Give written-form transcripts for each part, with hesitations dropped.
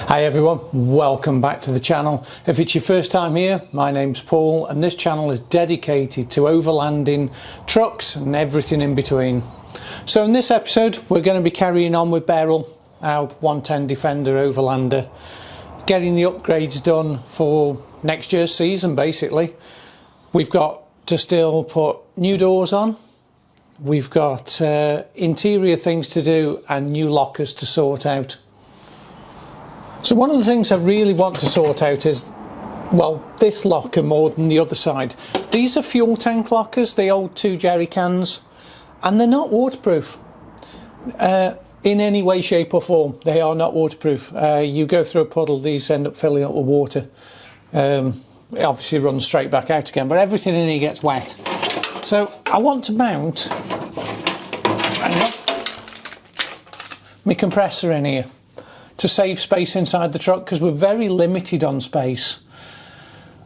Hi everyone, welcome back to the channel. If it's your first time here, my name's Paul and this channel is dedicated to overlanding trucks and everything in between. So in this episode we're going to be carrying on with Beryl, our 110 Defender Overlander, getting the upgrades done for next year's season basically. We've got to still put new doors on, we've got interior things to do and new lockers to sort out. So one of the things I really want to sort out is, well, this locker more than the other side. These are fuel tank lockers, they hold 2 jerry cans, and they're not waterproof in any way, shape or form. They are not waterproof. You go through a puddle, these end up filling up with water. It obviously runs straight back out again, but everything in here gets wet. So I want to mount my compressor in here to save space inside the truck because we're very limited on space.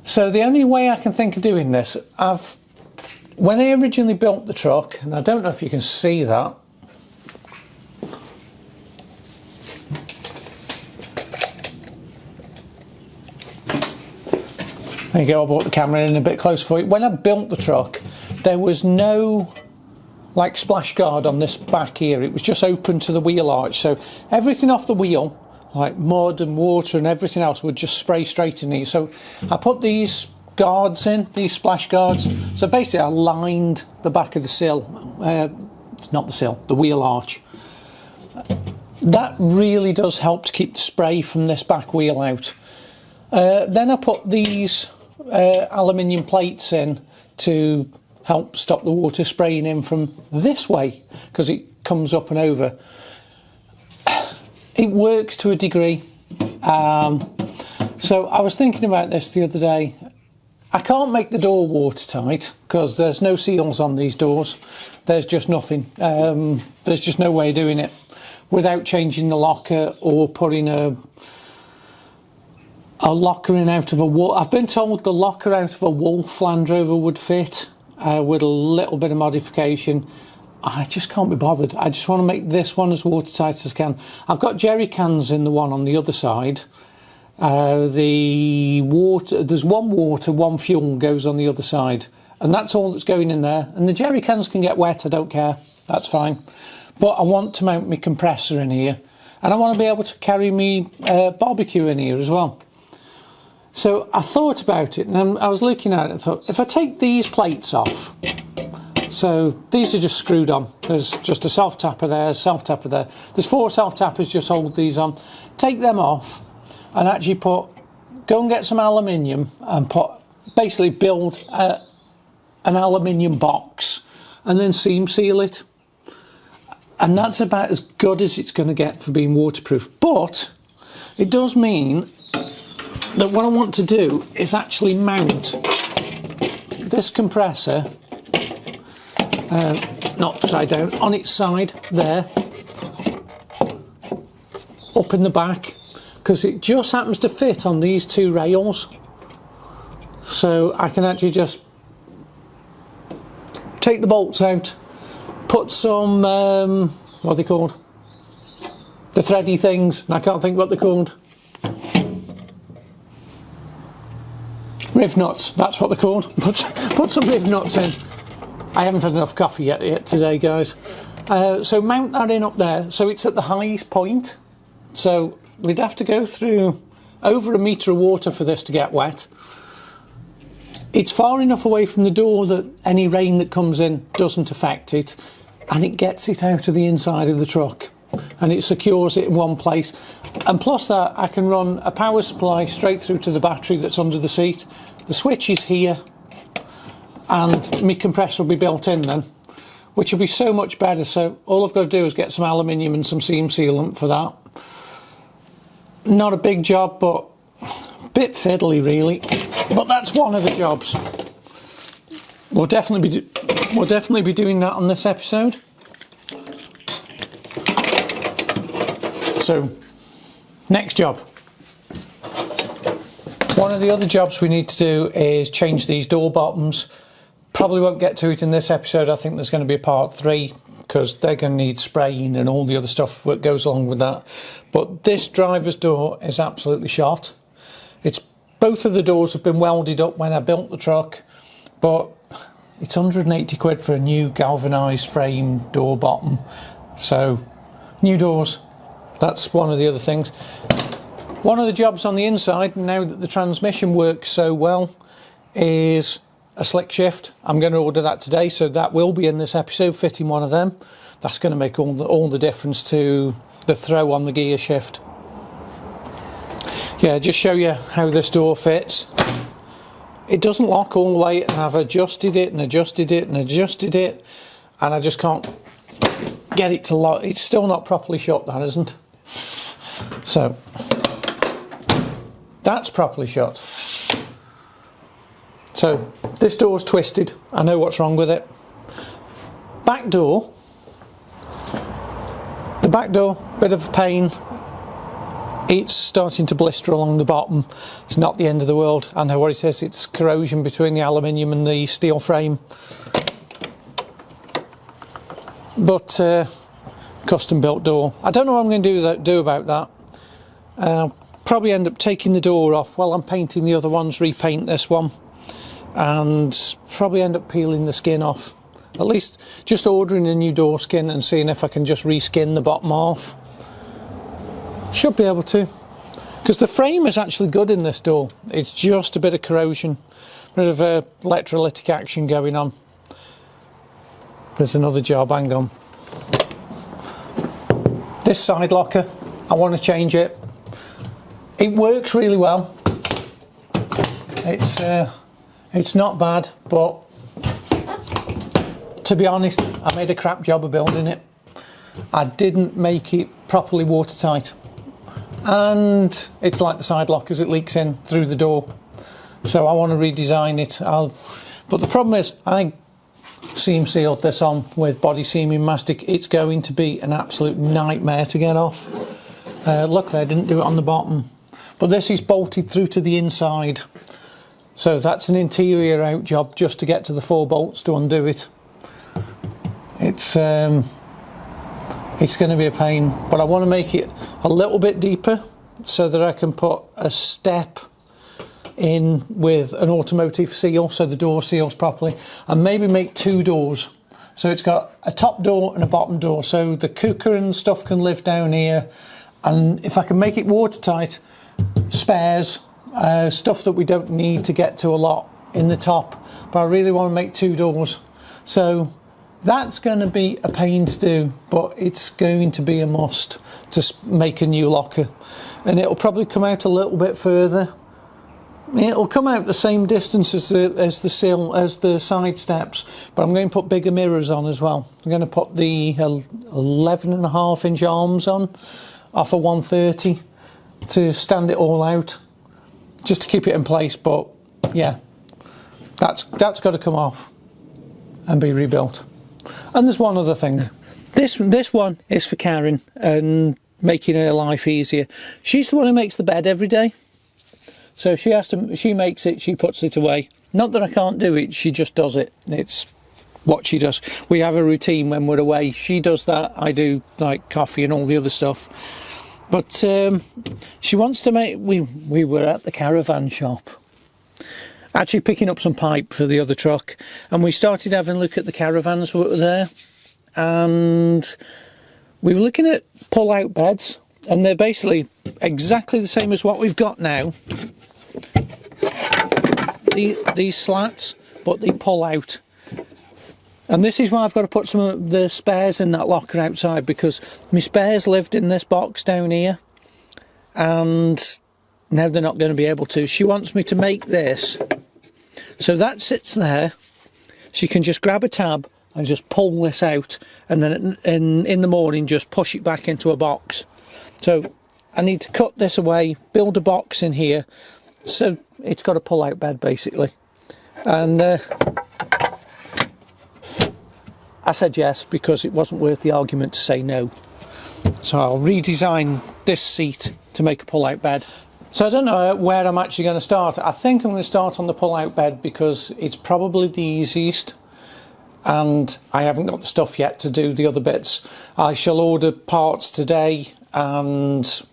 So the only way I can think of doing this, when I originally built the truck, and I don't know if you can see that, there you go, I brought the camera in a bit closer for you. When I built the truck there was no like splash guard on this back here, it was just open to the wheel arch, so everything off the wheel like mud and water and everything else would just spray straight in here. So I put these guards in, these splash guards, so basically I lined the back of the sill, not the sill, the wheel arch. That really does help to keep the spray from this back wheel out. Then I put these aluminium plates in to help stop the water spraying in from this way because it comes up and over. It works to a degree. So I was thinking about this the other day. I can't make the door watertight because there's no seals on these doors. There's just nothing. There's just no way of doing it without changing the locker or putting a locker in out of a wool. I've been told the locker out of a Wolf Landrover would fit with a little bit of modification. I just can't be bothered. I just want to make this one as watertight as I can. I've got jerry cans in the one on the other side. The water, there's one water, one fuel goes on the other side, and that's all that's going in there. And the jerry cans can get wet, I don't care, that's fine. But I want to mount my compressor in here, and I want to be able to carry me barbecue in here as well. So I thought about it, and I was looking at it and thought, if I take these plates off, so these are just screwed on, there's just a self-tapper there, self-tapper there, there's 4 self-tappers just hold these on, take them off and actually go and get some aluminium and basically build an aluminium box and then seam seal it, and that's about as good as it's going to get for being waterproof. But it does mean that what I want to do is actually mount this compressor not upside down, on its side there, up in the back, because it just happens to fit on these 2 rails. So I can actually just take the bolts out, put some what are they called, the thready things, and I can't think what they're called, riv nuts, that's what they're called. Put some riv nuts in. I haven't had enough coffee yet today, guys. So mount that in up there, so it's at the highest point. So we'd have to go through over 1 metre of water for this to get wet. It's far enough away from the door that any rain that comes in doesn't affect it, and it gets it out of the inside of the truck, and it secures it in one place. And plus that, I can run a power supply straight through to the battery that's under the seat. The switch is here, and my compressor will be built in then, which will be so much better. So all I've got to do is get some aluminium and some seam sealant for that. Not a big job, but a bit fiddly really, but that's one of the jobs. We'll definitely be doing that on this episode. So next job, one of the other jobs we need to do is change these door bottoms. Probably won't get to it in this episode. I think there's going to be a part 3 because they're going to need spraying and all the other stuff that goes along with that. But this driver's door is absolutely shot. Both of the doors have been welded up when I built the truck, but it's 180 quid for a new galvanised frame door bottom. So new doors, that's one of the other things. One of the jobs on the inside, now that the transmission works so well, is a slick shift. I'm going to order that today, so that will be in this episode, fitting one of them. That's going to make all the difference to the throw on the gear shift. Yeah, just show you how this door fits. It doesn't lock all the way, and I've adjusted it and adjusted it and adjusted it, and I just can't get it to lock. It's still not properly shut, that isn't. So that's properly shut. So this door's twisted. I know what's wrong with it. Back door. The back door, bit of a pain. It's starting to blister along the bottom. It's not the end of the world. I know what it is. It's corrosion between the aluminium and the steel frame. But custom built door. I don't know what I'm going to do about that. I'll probably end up taking the door off while I'm painting the other ones, repaint this one, and probably end up peeling the skin off. At least just ordering a new door skin and seeing if I can just reskin the bottom off. Should be able to, because the frame is actually good in this door. It's just a bit of corrosion, a bit of electrolytic action going on. There's another job, hang on. This side locker, I want to change it. It works really well. It's not bad, but to be honest, I made a crap job of building it. I didn't make it properly watertight. And it's like the side lockers, it leaks in through the door. So I want to redesign it. But the problem is, I seam sealed this on with body seaming mastic. It's going to be an absolute nightmare to get off. Luckily I didn't do it on the bottom. But this is bolted through to the inside. So that's an interior out job just to get to the 4 bolts to undo it. It's going to be a pain, but I want to make it a little bit deeper so that I can put a step in with an automotive seal so the door seals properly, and maybe make 2 doors. So it's got a top door and a bottom door, so the cooker and stuff can live down here, and if I can make it watertight, spares, stuff that we don't need to get to a lot in the top, but I really want to make 2 doors. So that's going to be a pain to do, but it's going to be a must to make a new locker, and it'll probably come out a little bit further. It'll come out the same distance as the side steps, but I'm going to put bigger mirrors on as well. I'm going to put the 11.5-inch arms on off a 130 to stand it all out, just to keep it in place. But yeah, that's got to come off and be rebuilt. And there's one other thing. This one is for Karen and making her life easier. She's the one who makes the bed every day. So she makes it, she puts it away. Not that I can't do it, she just does it. It's what she does. We have a routine when we're away. She does that, I do like coffee and all the other stuff. But she wants to make, we were at the caravan shop, actually picking up some pipe for the other truck, and we started having a look at the caravans that were there, and we were looking at pull-out beds, and they're basically exactly the same as what we've got now. These slats, but they pull out. And this is why I've got to put some of the spares in that locker outside, because my spares lived in this box down here, and now they're not going to be able to. She wants me to make this so that sits there. She can just grab a tab and just pull this out, and then in the morning just push it back into a box. So I need to cut this away, build a box in here, so it's got a pull-out bed basically. And I said yes, because it wasn't worth the argument to say no. So I'll redesign this seat to make a pull-out bed. So I don't know where I'm actually going to start. I think I'm going to start on the pull-out bed because it's probably the easiest. and I haven't got the stuff yet to do the other bits. I shall order parts today and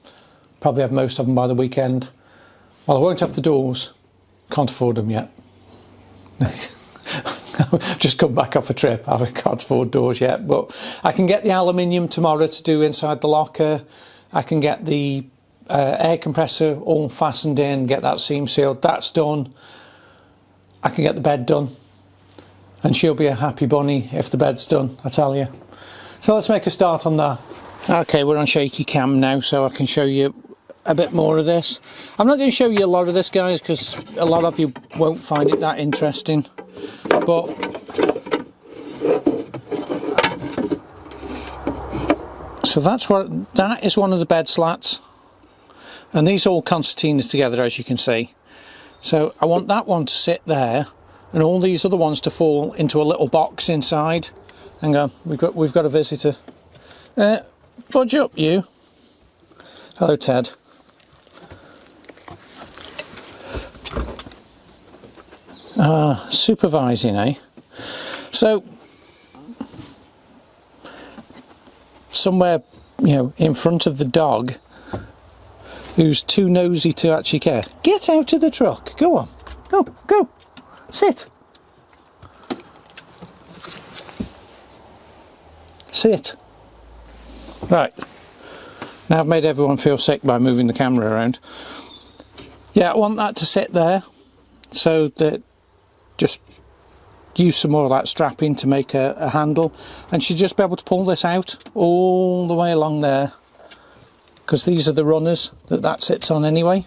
probably have most of them by the weekend. Well, I won't have the doors, can't afford them yet. Just come back off a trip, I can't afford doors yet, but I can get the aluminium tomorrow to do inside the locker. I can get the air compressor all fastened in, get that seam sealed, that's done. I can get the bed done, and she'll be a happy bunny if the bed's done, I tell you. So let's make a start on that. Okay, we're on shaky cam now, so I can show you a bit more of this. I'm not going to show you a lot of this, guys, because a lot of you won't find it that interesting, but so that is one of the bed slats, and these all concertina together, as you can see. So I want that one to sit there and all these other ones to fall into a little box inside. Hang on, we've got a visitor. Budge up, you. Hello, Ted. Supervising, eh? So somewhere, you know, in front of the dog, who's too nosy to actually care. Get out of the truck. Go on. Go. Sit. Sit. Right. Now I've made everyone feel sick by moving the camera around. Yeah, I want that to sit there so that just use some more of that strapping to make a handle, and she'll just be able to pull this out all the way along there, because these are the runners that sits on anyway.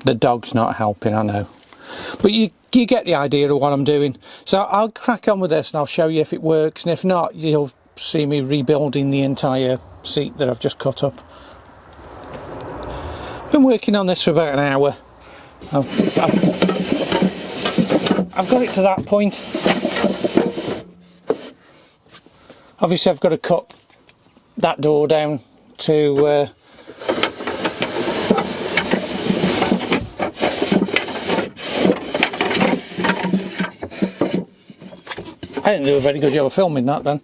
The dog's not helping, I know, but you get the idea of what I'm doing. So I'll crack on with this and I'll show you if it works, and if not, you'll see me rebuilding the entire seat that I've just cut up. Been working on this for about an hour. I've got it to that point. Obviously I've got to cut that door down to I didn't do a very good job of filming that then.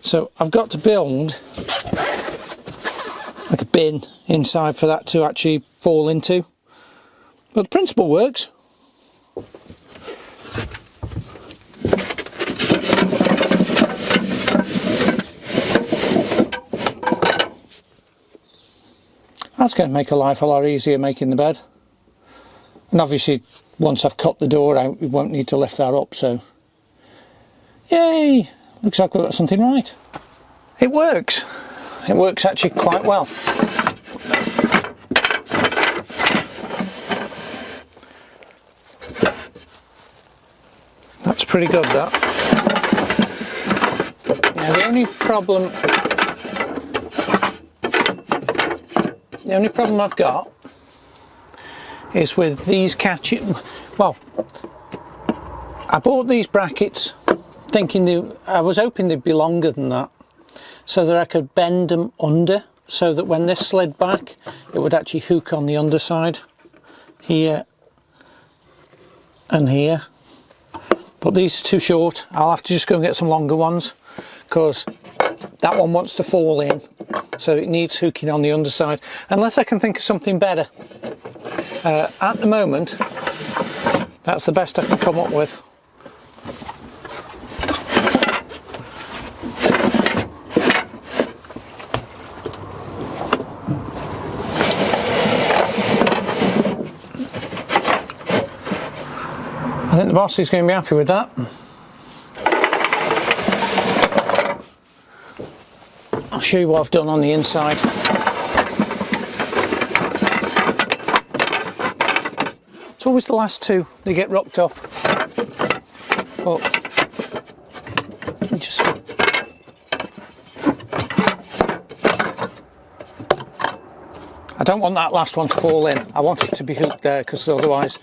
So I've got to build like a bin inside for that to actually fall into. But the principle works. That's going to make a life a lot easier making the bed. And obviously once I've cut the door out, we won't need to lift that up, so yay! Looks like we've got something right. It works. It works actually quite well. That's pretty good, that. Now the only problem I've got is with these catching. Well, I bought these brackets thinking I was hoping they'd be longer than that, so that I could bend them under, so that when this slid back it would actually hook on the underside here and here. But these are too short. I'll have to just go and get some longer ones, because that one wants to fall in, so it needs hooking on the underside, unless I can think of something better. At the moment that's the best I can come up with. I think the boss is going to be happy with that. I'll show you what I've done on the inside. It's always the last two that get rocked up. But just I don't want that last one to fall in. I want it to be hooked there, because otherwise,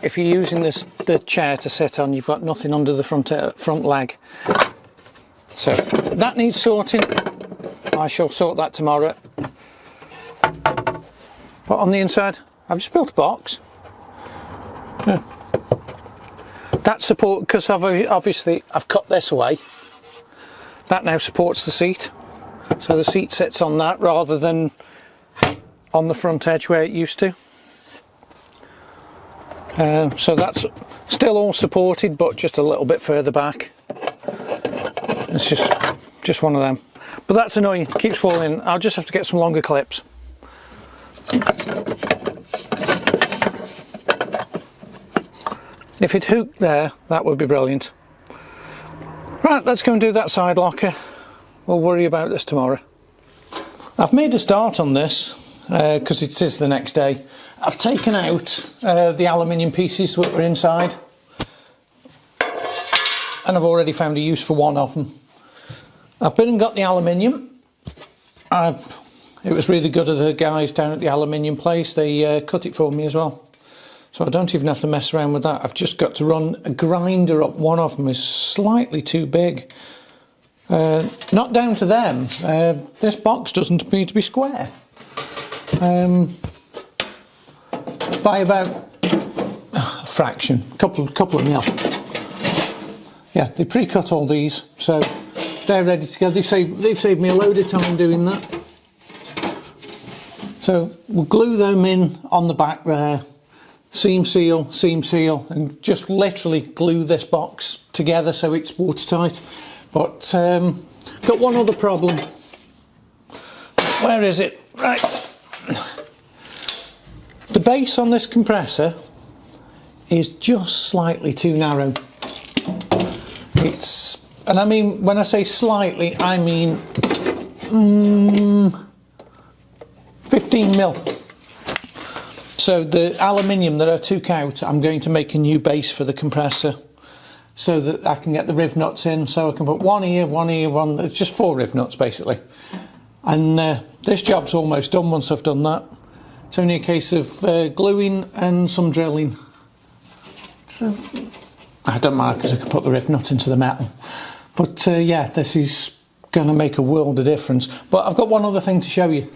if you're using the chair to sit on, you've got nothing under the front leg. So that needs sorting. I shall sort that tomorrow. But on the inside, I've just built a box. Yeah. That support, because obviously I've cut this away, that now supports the seat. So the seat sits on that rather than on the front edge where it used to. So that's still all supported, but just a little bit further back. It's just one of them. But that's annoying, it keeps falling. I'll just have to get some longer clips. If it hooked there, that would be brilliant. Right, let's go and do that side locker. We'll worry about this tomorrow. I've made a start on this because it is the next day. I've taken out the aluminium pieces that were inside, and I've already found a use for one of them. I've been and got the aluminium. It was really good of the guys down at the aluminium place. They cut it for me as well. So I don't even have to mess around with that. I've just got to run a grinder up. One of them is slightly too big. Not down to them. This box doesn't appear to be square. By about a fraction, couple of mil. Yeah, they pre-cut all these, so they're ready to go. They've saved me a load of time doing that. So we'll glue them in on the back there, seam seal, and just literally glue this box together so it's watertight. But got one other problem. Where is it? Right. The base on this compressor is just slightly too narrow. And I mean, when I say slightly, I mean 15 mil. So the aluminium that I took out, I'm going to make a new base for the compressor so that I can get the riv nuts in, so I can put one here, it's just 4 riv nuts basically. And this job's almost done once I've done that. It's only a case of gluing and some drilling. So I don't mind because I can put the riv nut into the metal. But yeah, this is going to make a world of difference. But I've got one other thing to show you.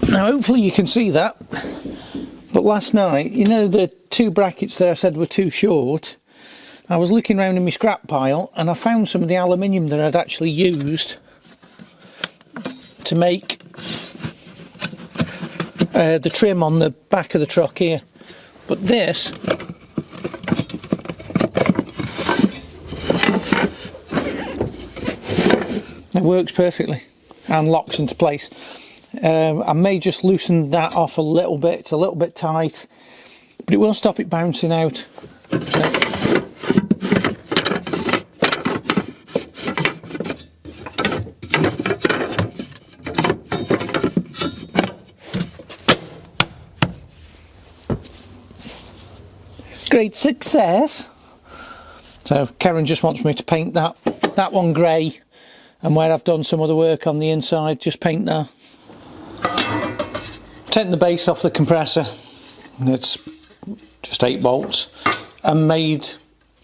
Now hopefully you can see that. But last night, you know the 2 brackets that I said were too short? I was looking around in my scrap pile and I found some of the aluminium that I'd actually used to make the trim on the back of the truck here. But this it works perfectly and locks into place. I may just loosen that off a little bit, it's a little bit tight, but it will stop it bouncing out. Great success. So Karen just wants me to paint that one grey, and where I've done some other work on the inside, just paint that. Taken the base off the compressor, it's just 8 bolts, and made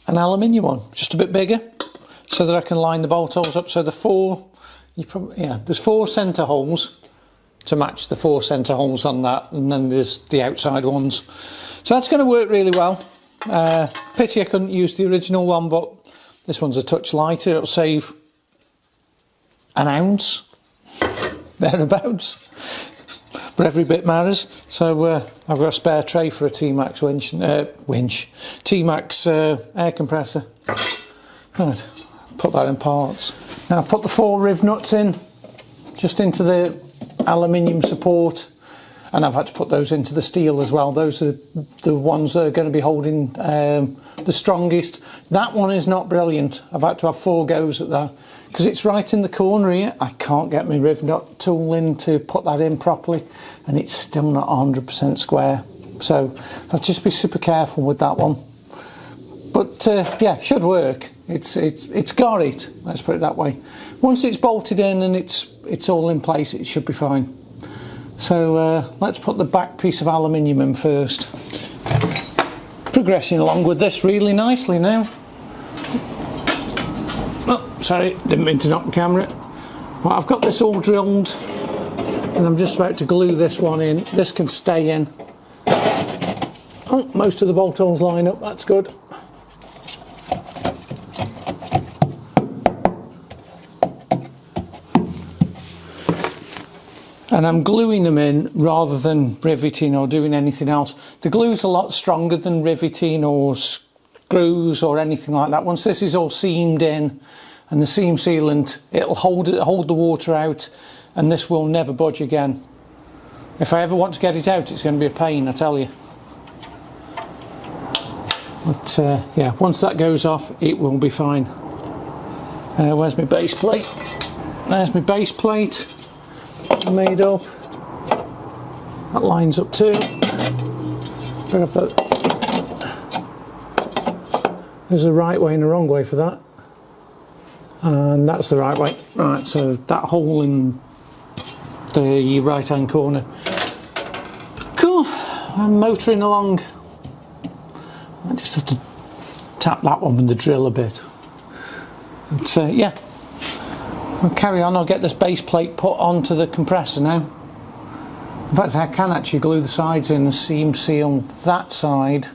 an aluminium one, just a bit bigger, so that I can line the bolt holes up. So the there's 4 centre holes to match the 4 centre holes on that, and then there's the outside ones. So that's going to work really well. Pity I couldn't use the original one, but this one's a touch lighter. It'll save an ounce thereabouts, but every bit matters. So I've got a spare tray for a T-Max T-Max air compressor. Right, put that in parts. Now I've put the 4 riv nuts in, just into the aluminium support, and I've had to put those into the steel as well. Those are the ones that are going to be holding the strongest. That one is not brilliant. I've had to have 4 goes at that because it's right in the corner here. I can't get my riv nut tool in to put that in properly, and it's still not 100% square. So I'll just be super careful with that one. But yeah, should work. It's got it. Let's put it that way. Once it's bolted in and it's all in place, it should be fine. So let's put the back piece of aluminium in first. Progressing along with this really nicely now. Oh, sorry, didn't mean to knock the camera. But I've got this all drilled and I'm just about to glue this one in. This can stay in. Oh, most of the bolt holes line up, that's good. And I'm gluing them in rather than riveting or doing anything else. The glue's a lot stronger than riveting or screws or anything like that. Once this is all seamed in and the seam sealant, it'll hold the water out, and this will never budge again. If I ever want to get it out, it's going to be a pain, I tell you. But yeah, once that goes off, it will be fine. Where's my base plate? There's my base plate. Made up. That lines up too. There's a right way and a wrong way for that, and that's the right way. Right, so that hole in the right hand corner. Cool. I'm motoring along. I just have to tap that one with the drill a bit. But yeah, I'll carry on. I'll get this base plate put onto the compressor now. In fact, I can actually glue the sides in and seam seal that side,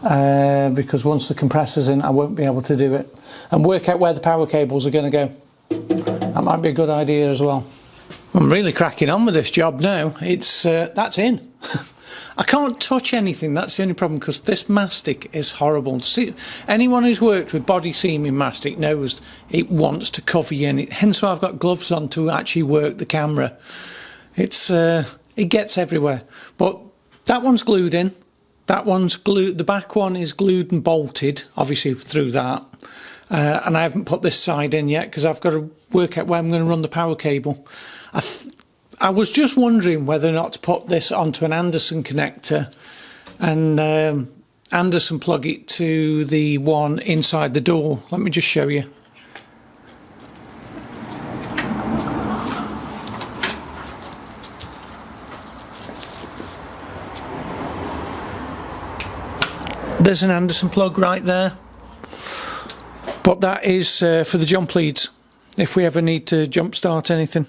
because once the compressor's in, I won't be able to do it. And work out where the power cables are going to go. That might be a good idea as well. I'm really cracking on with this job now. That's in. I can't touch anything, that's the only problem, because this mastic is horrible. See, anyone who's worked with body seaming mastic knows it wants to cover you in it. Hence why I've got gloves on to actually work the camera. It gets everywhere. But that one's glued in. That one's glued. The back one is glued and bolted, obviously through that. And I haven't put this side in yet because I've got to work out where I'm going to run the power cable. I was just wondering whether or not to put this onto an Anderson connector and Anderson plug it to the one inside the door. Let me just show you. There's an Anderson plug right there, but that is for the jump leads if we ever need to jump start anything.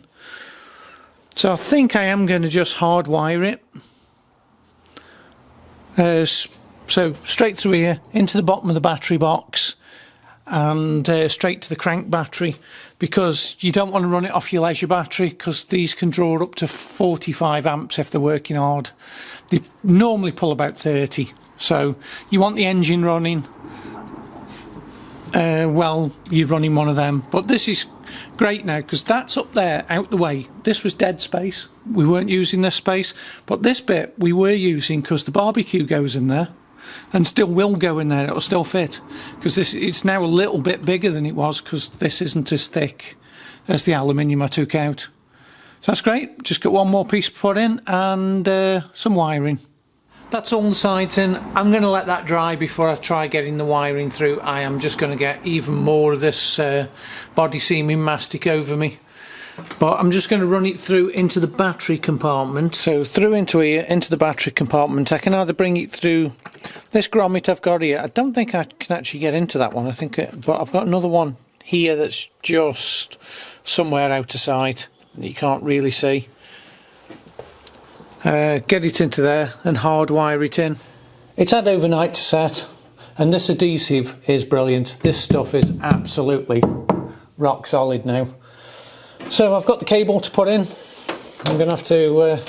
So I think I am going to just hardwire it. So straight through here, into the bottom of the battery box, and straight to the crank battery, because you don't want to run it off your leisure battery, because these can draw up to 45 amps if they're working hard. They normally pull about 30, so you want the engine running while you're running one of them. But this is great now because that's up there out the way. This was dead space, we weren't using this space, but this bit we were using because the barbecue goes in there and still will go in there. It'll still fit because it's now a little bit bigger than it was because this isn't as thick as the aluminium I took out. So that's great. Just got one more piece put in and some wiring. That's all the sides in. I'm going to let that dry before I try getting the wiring through. I am just going to get even more of this body seaming mastic over me. But I'm just going to run it through into the battery compartment. So through into here, into the battery compartment. I can either bring it through this grommet I've got here. I don't think I can actually get into that one. But I've got another one here that's just somewhere out of sight that you can't really see. Get it into there and hardwire it in. It's had overnight to set, and this adhesive is brilliant. This stuff is absolutely rock solid now. So I've got the cable to put in. I'm going to have to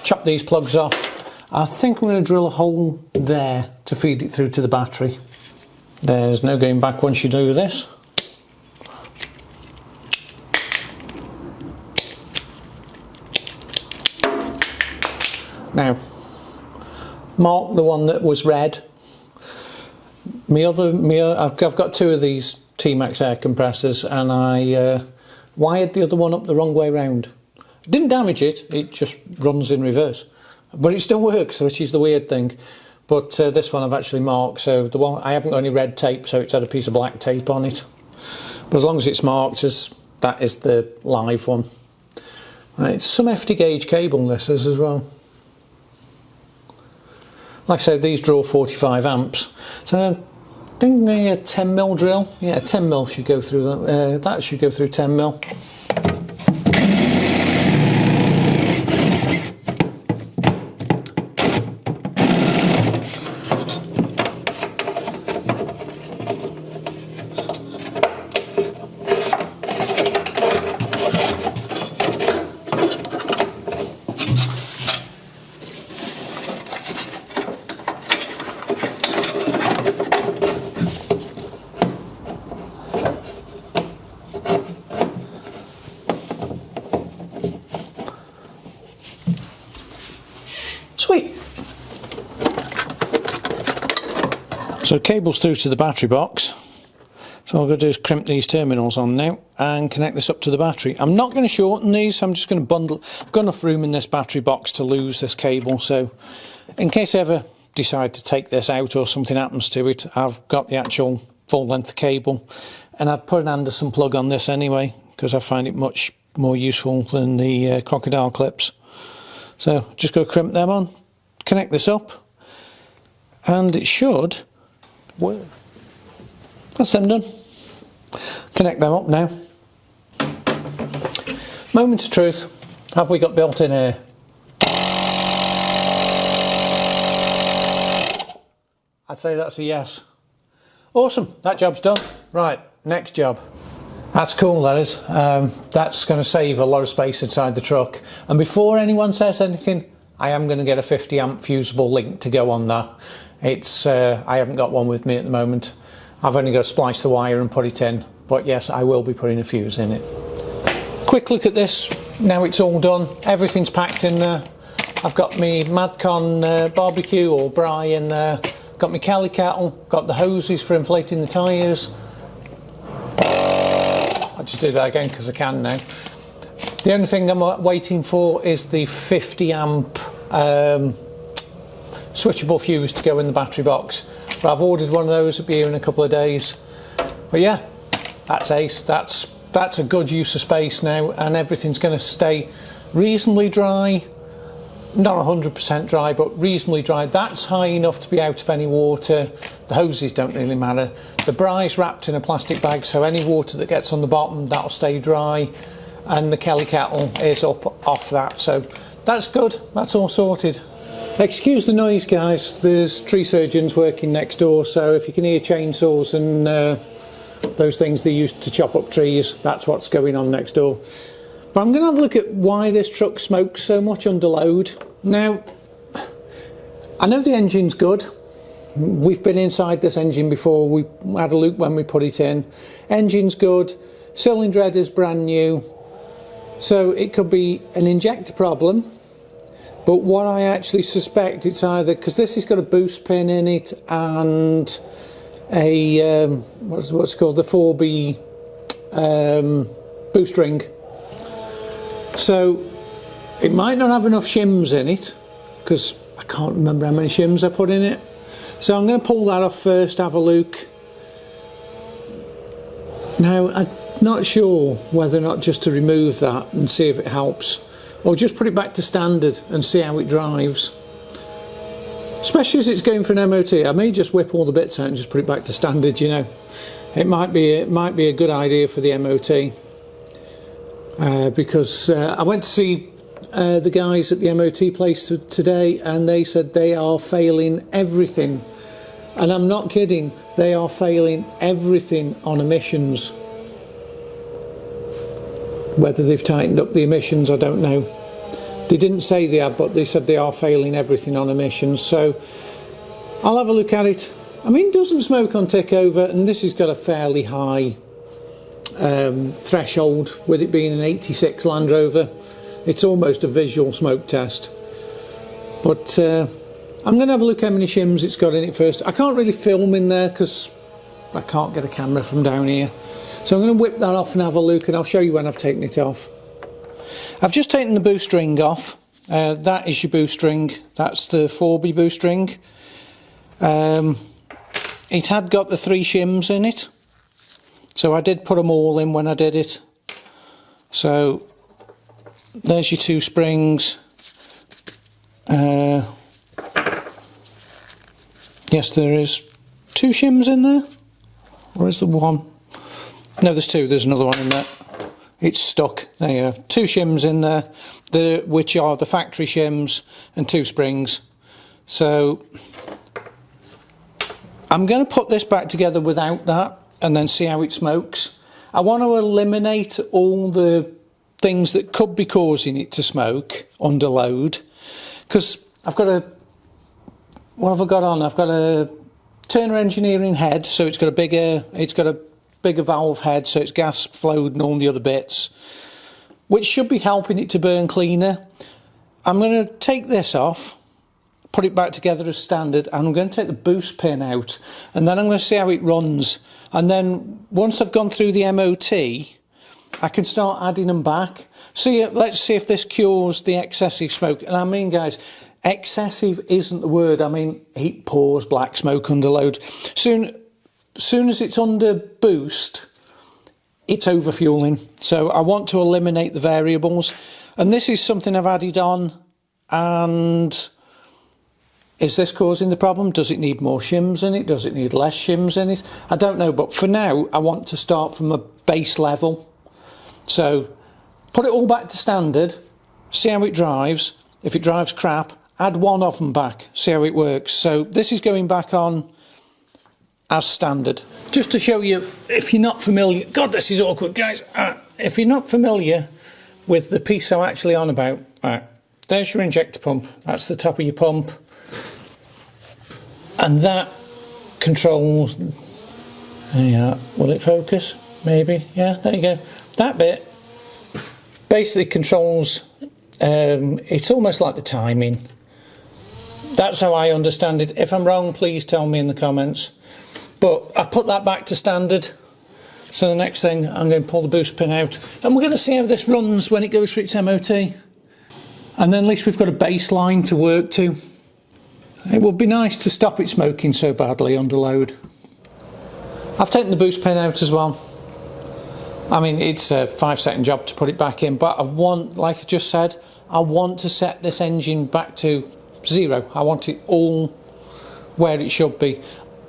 chop these plugs off. I think I'm going to drill a hole there to feed it through to the battery. There's no going back once you do this. Now, mark the one that was red. I've got two of these T-Max air compressors, and I wired the other one up the wrong way round. It didn't damage it, it just runs in reverse. But it still works, which is the weird thing. But this one I've actually marked, so the one I haven't got any red tape, so it's had a piece of black tape on it. But as long as it's marked as that is the live one. It's some FD gauge cable this is as well. Like I said, these draw 45 amps. So think a 10mm drill. Yeah, 10mm should go through that. That should go through 10mm. Sweet. So cable's through to the battery box. So all I've got to do is crimp these terminals on now and connect this up to the battery. I'm not going to shorten these, I'm just going to bundle. I've got enough room in this battery box to lose this cable, so in case I ever decide to take this out or something happens to it, I've got the actual full length cable. And I'd put an Anderson plug on this anyway, because I find it much more useful than the crocodile clips. So just got to crimp them on, connect this up, and it should work. That's them done. Connect them up now. Moment of truth. Have we got built-in air? I'd say that's a yes. Awesome, that job's done. Right, next job. That's cool, that is. That's going to save a lot of space inside the truck. And before anyone says anything, I am going to get a 50 amp fusible link to go on that. It's I haven't got one with me at the moment. I've only got to splice the wire and put it in. But yes, I will be putting a fuse in it. Quick look at this. Now it's all done. Everything's packed in there. I've got my Madcon barbecue or braai in there. Got my Kelly kettle. Got the hoses for inflating the tyres. I'll just do that again because I can now. The only thing I'm waiting for is the 50 amp switchable fuse to go in the battery box. But I've ordered one of those, it'll be here in a couple of days. But yeah, that's ace. That's a good use of space now, and everything's going to stay reasonably dry. Not 100% dry, but reasonably dry. That's high enough to be out of any water. The hoses don't really matter. The braai's wrapped in a plastic bag, so any water that gets on the bottom, that'll stay dry. And the Kelly kettle is up off that, so that's good. That's all sorted. Excuse the noise, guys. There's tree surgeons working next door, so if you can hear chainsaws and those things they use to chop up trees, that's what's going on next door. But I'm going to have a look at why this truck smokes so much under load. Now, I know the engine's good. We've been inside this engine before. We had a look when we put it in. Engine's good. Cylinder head is brand new. So it could be an injector problem. But what I actually suspect, it's either because this has got a boost pin in it and a what's called the 4B boost ring. So it might not have enough shims in it, because I can't remember how many shims I put in it. So I'm going to pull that off first, have a look. Now I'm not sure whether or not just to remove that and see if it helps, or just put it back to standard and see how it drives. Especially as it's going for an MOT, I may just whip all the bits out and just put it back to standard, you know. It might be a good idea for the MOT. Because I went to see the guys at the MOT place today, and they said they are failing everything. And I'm not kidding, they are failing everything on emissions. Whether they've tightened up the emissions, I don't know. They didn't say they had, but they said they are failing everything on emissions. So I'll have a look at it. I mean, it doesn't smoke on tick over, and this has got a fairly high threshold, with it being an 86 Land Rover. It's almost a visual smoke test. But I'm going to have a look how many shims it's got in it first. I can't really film in there because I can't get a camera from down here. So I'm going to whip that off and have a look, and I'll show you when I've taken it off. I've just taken the boost ring off. That is your boost ring. That's the 4B boost ring. It had got the 3 shims in it, so I did put them all in when I did it. So there's your 2 springs. Yes, there is 2 shims in there? Or is there one? No, there's 2. There's another one in there. It's stuck. There you go. 2 shims in there, which are the factory shims, and 2 springs. So I'm going to put this back together without that and then see how it smokes. I want to eliminate all the things that could be causing it to smoke under load, because I've got a, what have I got on? I've got a Turner Engineering head, so it's got a bigger valve head, so it's gas flowed and all the other bits, which should be helping it to burn cleaner. I'm going to take this off, put it back together as standard, and I'm going to take the boost pin out, and then I'm going to see how it runs. And then once I've gone through the MOT, I can start adding them back. Let's see if this cures the excessive smoke. And I mean, guys, excessive isn't the word. I mean, it pours black smoke under load. Soon as it's under boost, it's overfueling. So I want to eliminate the variables. And this is something I've added on. And is this causing the problem? Does it need more shims in it? Does it need less shims in it? I don't know. But for now, I want to start from a base level. So put it all back to standard. See how it drives. If it drives crap, add one of them back. See how it works. So this is going back on as standard. Just to show you, if you're not familiar, God, this is awkward, guys. If you're not familiar with the piece I'm actually on about, there's your injector pump. That's the top of your pump. And that controls, yeah, will it focus? Maybe, yeah, there you go. That bit basically controls, it's almost like the timing. That's how I understand it. If I'm wrong, please tell me in the comments. But I've put that back to standard. So the next thing, I'm going to pull the boost pin out, and we're going to see how this runs when it goes for its MOT. And then at least we've got a baseline to work to. It would be nice to stop it smoking so badly under load. I've taken the boost pin out as well. I mean, it's a 5-second job to put it back in, but I want, like I just said, I want to set this engine back to 0. I want it all where it should be.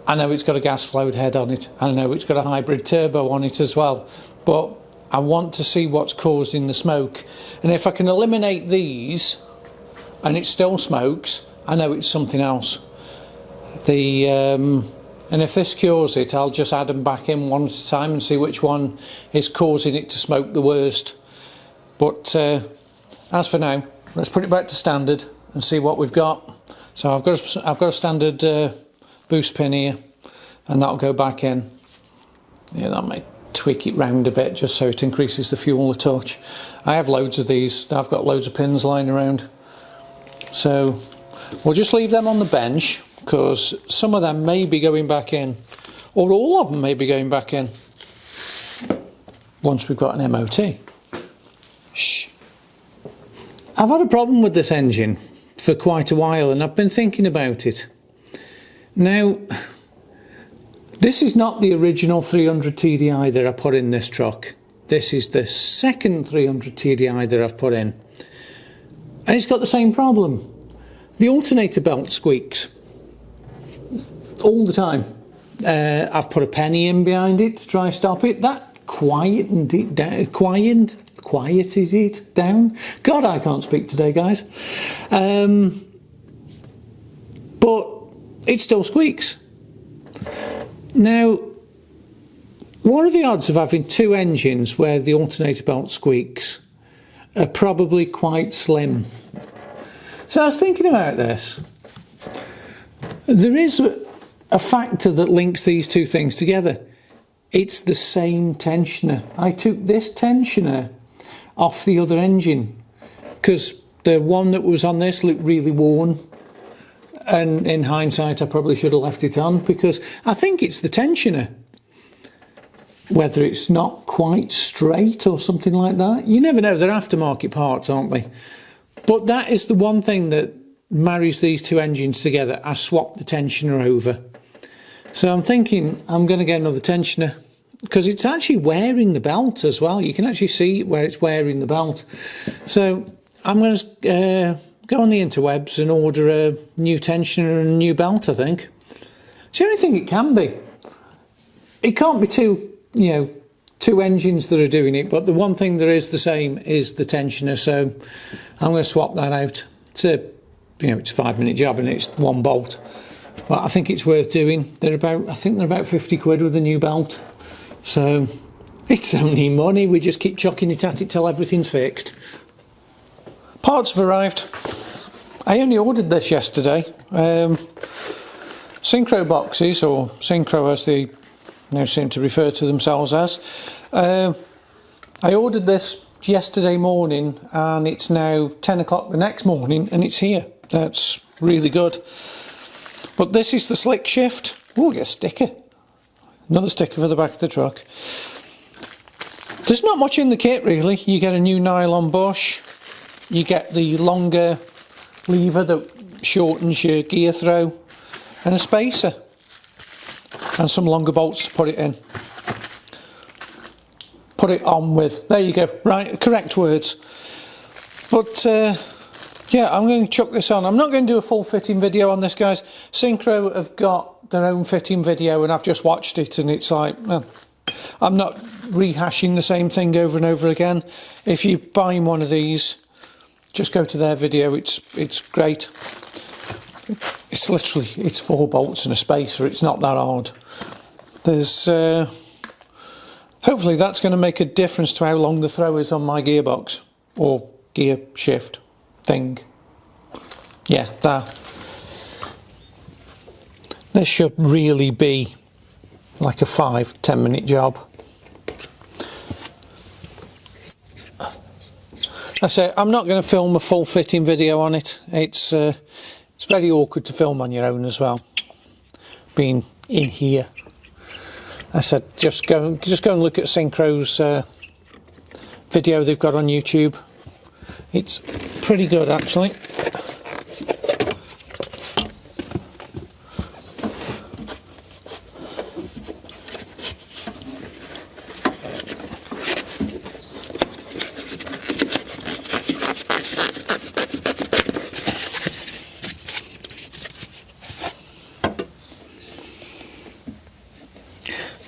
I know it's got a gas flowed head on it. I know it's got a hybrid turbo on it as well, but I want to see what's causing the smoke. And if I can eliminate these and it still smokes, I know it's something else. And if this cures it, I'll just add them back in one at a time and see which one is causing it to smoke the worst. But as for now, let's put it back to standard and see what we've got. So I've got a standard boost pin here, and that'll go back in. Yeah, that might tweak it round a bit just so it increases the fuel a touch. I have loads of these. I've got loads of pins lying around. So we'll just leave them on the bench, because some of them may be going back in, or all of them may be going back in once we've got an MOT. Shh. I've had a problem with this engine for quite a while, and I've been thinking about it. Now, this is not the original 300 TDI that I put in this truck. This is the second 300 TDI that I've put in, and it's got the same problem. The alternator belt squeaks all the time. I've put a penny in behind it to try and stop it. That quieted it down. God, I can't speak today, guys. But it still squeaks. Now, what are the odds of having 2 engines where the alternator belt squeaks? Are probably quite slim. So I was thinking about this. There is a factor that links these two things together. It's the same tensioner. I took this tensioner off the other engine because the one that was on this looked really worn, and in hindsight I probably should have left it on, because I think it's the tensioner. Whether it's not quite straight or something like that, you never know. They're aftermarket parts, aren't they? But that is the one thing that marries these two engines together. I swapped the tensioner over. So I'm thinking I'm going to get another tensioner, because it's actually wearing the belt as well. You can actually see where it's wearing the belt. So I'm going to go on the interwebs and order a new tensioner and a new belt, I think. It's the only thing it can be. It can't be two, you know, two engines that are doing it, but the one thing that is the same is the tensioner, so I'm going to swap that out. It's a, you know, it's a 5-minute job and it's one bolt, but I think it's worth doing. They're about, I think they're about 50 quid with a new belt, so it's only money. We just keep chucking it at it till everything's fixed. Parts have arrived. I only ordered this yesterday. Synchro boxes, or Synchro as they now seem to refer to themselves as. I ordered this yesterday morning and it's now 10 o'clock the next morning and it's here. That's really good. But this is the slick shift. Oh, get a sticker. Another sticker for the back of the truck. There's not much in the kit really. You get a new nylon bush. You get the longer lever that shortens your gear throw and a spacer. And some longer bolts to put it in. Put it on with. There you go. Right, correct words. But yeah, I'm going to chuck this on. I'm not going to do a full fitting video on this, guys. Synchro have got their own fitting video and I've just watched it and it's like, well, I'm not rehashing the same thing over and over again. If you're buying one of these, just go to their video. It's great. It's literally, it's 4 bolts and a spacer. It's not that hard. There's hopefully that's going to make a difference to how long the throw is on my gearbox or gear shift thing. Yeah, that. This should really be like a 5-10 minute job. I say I'm not going to film a full fitting video on it. It's very awkward to film on your own as well, being in here. I said just go and look at Synchro's video they've got on YouTube. It's pretty good actually.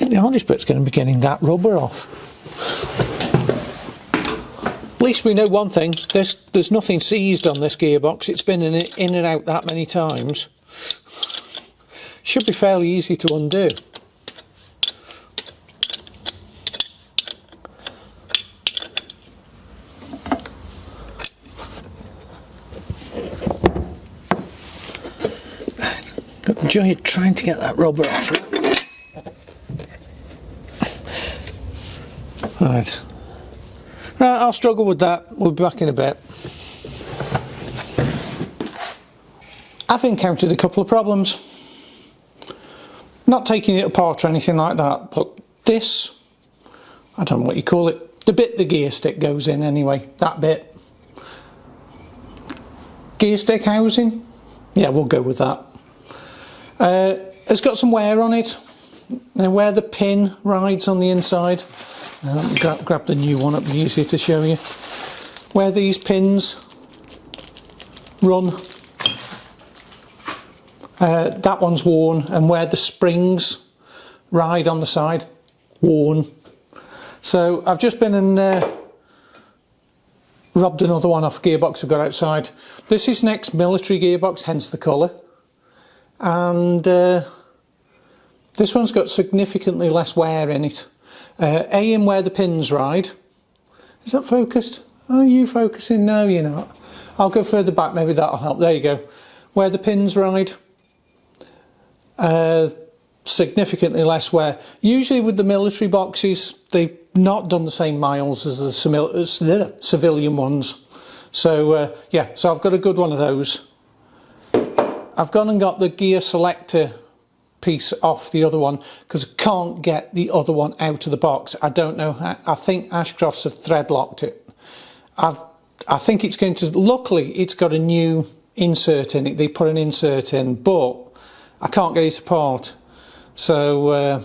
The hardest bit's going to be getting that rubber off. At least we know one thing, there's nothing seized on this gearbox. It's been in and out that many times. Should be fairly easy to undo. Got the joy of trying to get that rubber off. Right, I'll struggle with that. We'll be back in a bit. I've encountered a couple of problems. Not taking it apart or anything like that, but this, I don't know what you call it, the bit the gear stick goes in anyway, that bit. Gear stick housing? Yeah, we'll go with that. It's got some wear on it. Now where the pin rides on the inside, grab the new one, it'll be easier to show you. Where these pins run, that one's worn, and where the springs ride on the side, worn. So I've just been and robbed another one off a gearbox I've got outside. This is next military gearbox, hence the colour. And this one's got significantly less wear in it. In where the pins ride. Is that focused? Are you focusing? No, you're not. I'll go further back, maybe that'll help. There you go. Where the pins ride, significantly less wear. Usually with the military boxes, they've not done the same miles as the civilian ones. So yeah, so I've got a good one of those. I've gone and got the gear selector piece off the other one because I can't get the other one out of the box. I don't know. I think Ashcrofts have thread locked it. I think it's going to, luckily it's got a new insert in it. They put an insert in, but I can't get it apart. So I'm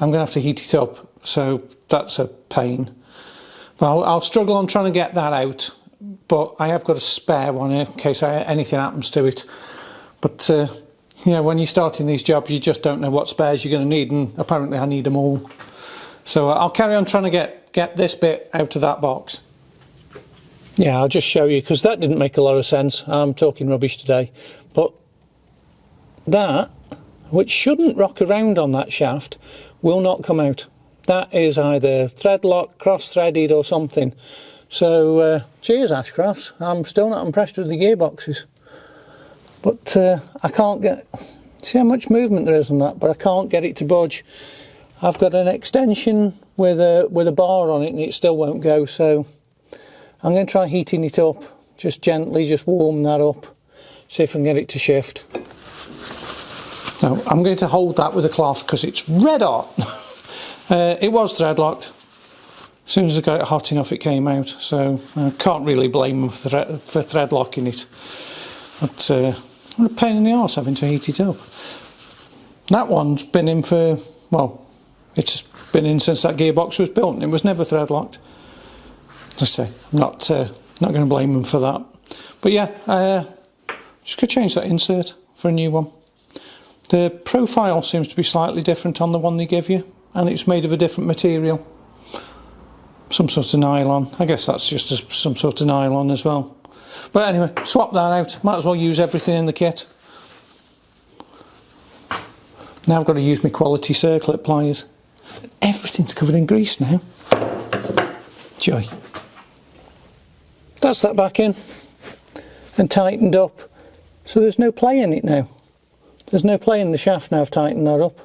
going to have to heat it up. So that's a pain. But I'll struggle on trying to get that out. But I have got a spare one in case anything happens to it. But Yeah, when you're starting these jobs, you just don't know what spares you're going to need, and apparently I need them all. So I'll carry on trying to get this bit out of that box. Yeah, I'll just show you, because that didn't make a lot of sense. I'm talking rubbish today. But that, which shouldn't rock around on that shaft, will not come out. That is either thread lock, cross-threaded or something. So, cheers Ashcrafts. I'm still not impressed with the gearboxes. But I can't get... See how much movement there is on that, but I can't get it to budge. I've got an extension with a bar on it and it still won't go, so I'm going to try heating it up. Just gently, just warm that up. See if I can get it to shift. Now, I'm going to hold that with a cloth because it's red hot. It was thread locked. As soon as I got it hot enough, it came out. So I can't really blame them for thread locking it. But what a pain in the arse having to heat it up. That one's been in for, well, it's been in since that gearbox was built and it was never thread locked. Let's say, I'm not going to blame them for that. But yeah, just going to change that insert for a new one. The profile seems to be slightly different on the one they give you, and it's made of a different material. Some sort of nylon. I guess that's just some sort of nylon as well. But anyway, swap that out. Might as well use everything in the kit. Now I've got to use my quality circlip pliers. Everything's covered in grease now. Joy. That's that back in and tightened up. So there's no play in it now. There's no play in the shaft now. I've tightened that up.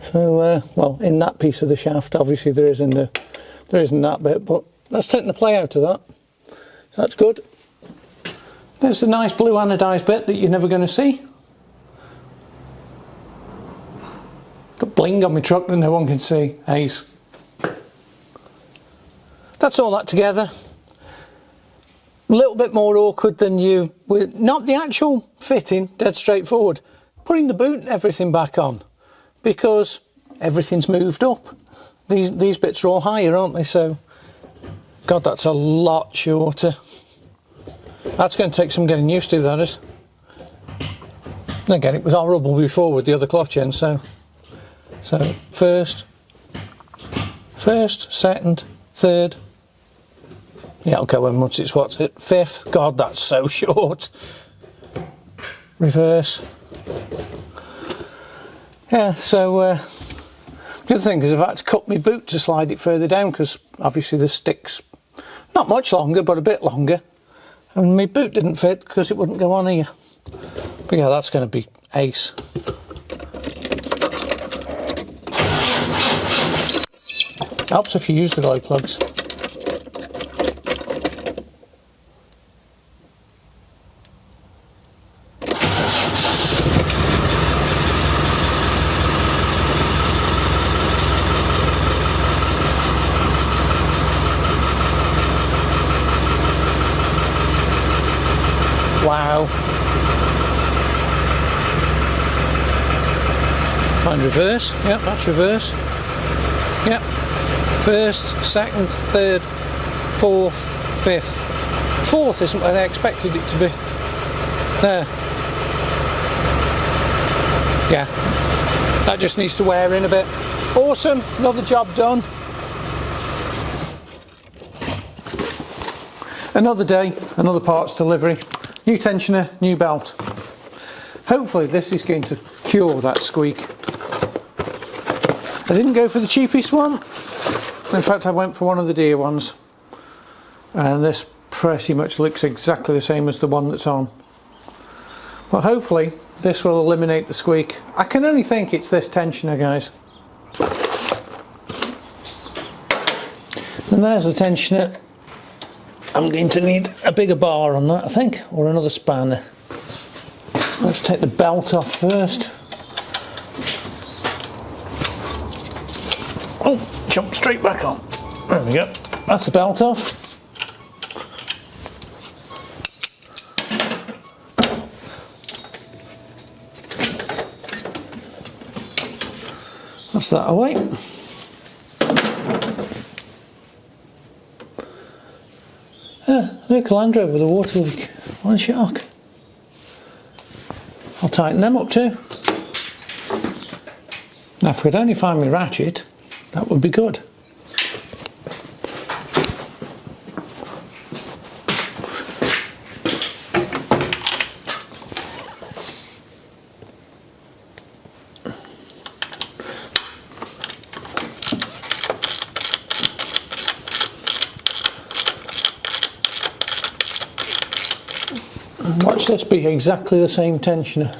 So, well, in that piece of the shaft, obviously there isn't that bit, but that's taking the play out of that. That's good. There's the nice blue anodised bit that you're never going to see. Got bling on my truck that no one can see. Ace. That's all that together. A little bit more awkward than you would, not the actual fitting, dead straightforward. Putting the boot and everything back on, because everything's moved up. These bits are all higher, aren't they? So, God, that's a lot shorter. That's going to take some getting used to, that is. Again, it was horrible before with the other clutch end, so first, second, third. Yeah, okay, what's it? Fifth. God, that's so short. Reverse. Yeah, so the other thing is I've had to cut my boot to slide it further down, because obviously the stick's not much longer, but a bit longer. And my boot didn't fit because it wouldn't go on here. But yeah, that's going to be ace. Helps if you use the glow plugs. Wow. Find reverse. Yep, that's reverse. Yep. First, second, third, fourth, fifth. Fourth isn't where I expected it to be. There. Yeah. That just needs to wear in a bit. Awesome. Another job done. Another day, another parts delivery. New tensioner, new belt. Hopefully this is going to cure that squeak. I didn't go for the cheapest one. In fact, I went for one of the dear ones. And this pretty much looks exactly the same as the one that's on. But hopefully this will eliminate the squeak. I can only think it's this tensioner, guys. And there's the tensioner. I'm going to need a bigger bar on that, I think, or another spanner. Let's take the belt off first. Oh, jump straight back on. There we go. That's the belt off. That's that away. Look, Landrover with a water leak. What a shock. I'll tighten them up too. Now if I could only find my ratchet, that would be good. Watch this be exactly the same tensioner.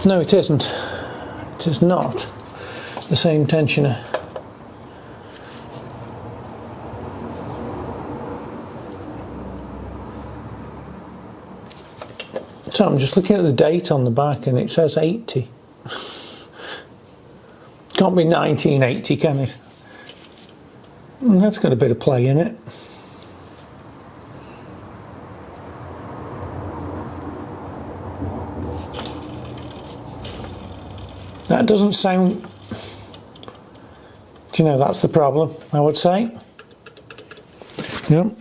No, it isn't. It is not the same tensioner. So I'm just looking at the date on the back and it says 80. Can't be 1980, can it? That's got a bit of play in it. That doesn't sound... Do you know, that's the problem, I would say. Yep.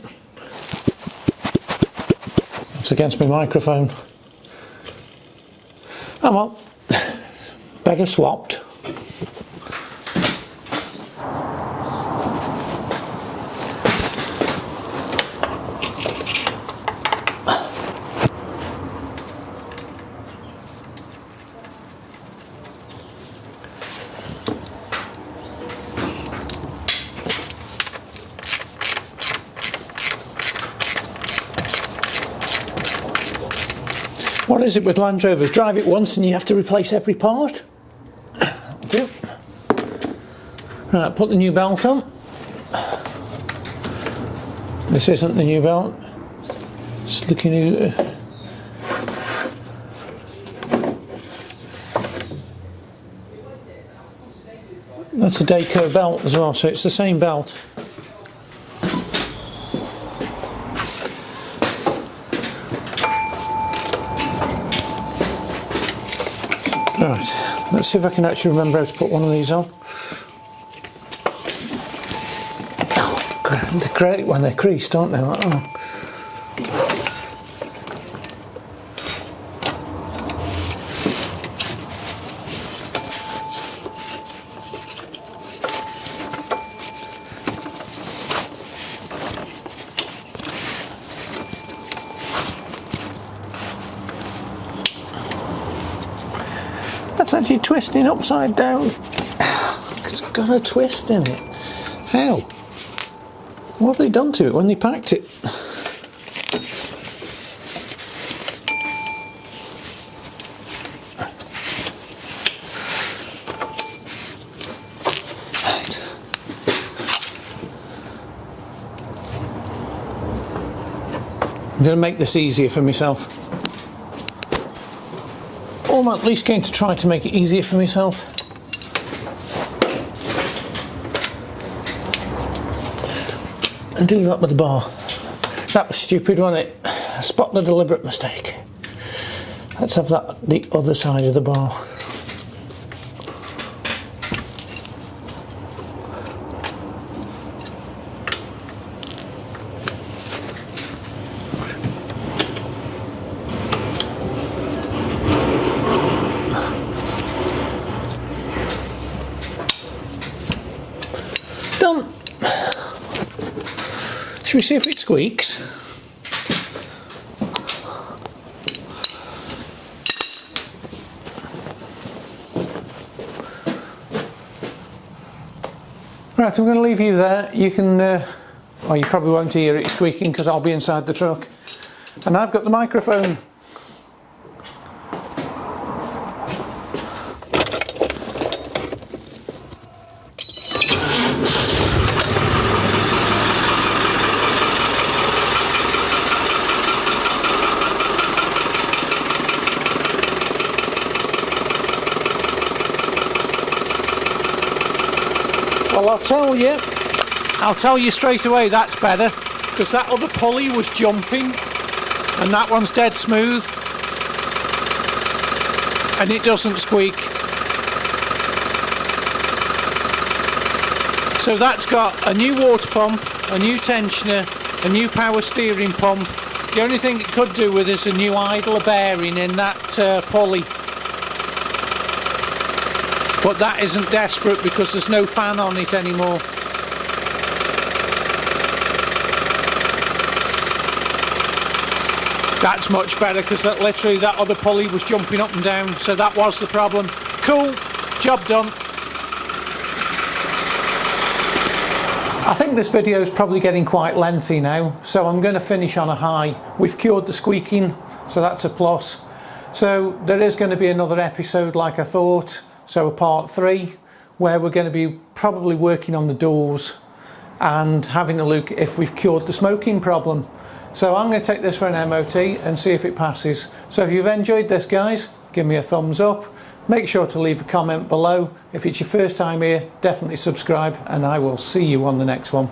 It's against my microphone. Oh well, better swapped. What is it with Land Rovers? Drive it once and you have to replace every part? That'll do. Right, put the new belt on. This isn't the new belt. Just looking at... That's a Dayco belt as well, so it's the same belt. Right, let's see if I can actually remember how to put one of these on. Oh, they're great when they're creased, aren't they? Like, oh. That's actually twisting upside down. It's got a twist in it. How? What have they done to it when they packed it? Right. I'm going to make this easier for myself. Or I'm at least going to try to make it easier for myself. And do that with the bar. That was stupid, wasn't it? Spot the deliberate mistake. Let's have that the other side of the bar. Done. Should we see if it squeaks? Right, I'm going to leave you there. You can, well, you probably won't hear it squeaking because I'll be inside the truck. And I've got the microphone. Well, I'll tell you straight away that's better, because that other pulley was jumping and that one's dead smooth and it doesn't squeak. So that's got a new water pump, a new tensioner, a new power steering pump. The only thing it could do with is a new idler bearing in that pulley. But that isn't desperate because there's no fan on it anymore. That's much better because literally that other pulley was jumping up and down, so that was the problem. Cool, job done. I think this video is probably getting quite lengthy now, so I'm going to finish on a high. We've cured the squeaking, so that's a plus. So there is going to be another episode like I thought, so a part 3, where we're going to be probably working on the doors and having a look if we've cured the smoking problem. So I'm going to take this for an MOT and see if it passes. So if you've enjoyed this, guys, give me a thumbs up. Make sure to leave a comment below. If it's your first time here, definitely subscribe, and I will see you on the next one.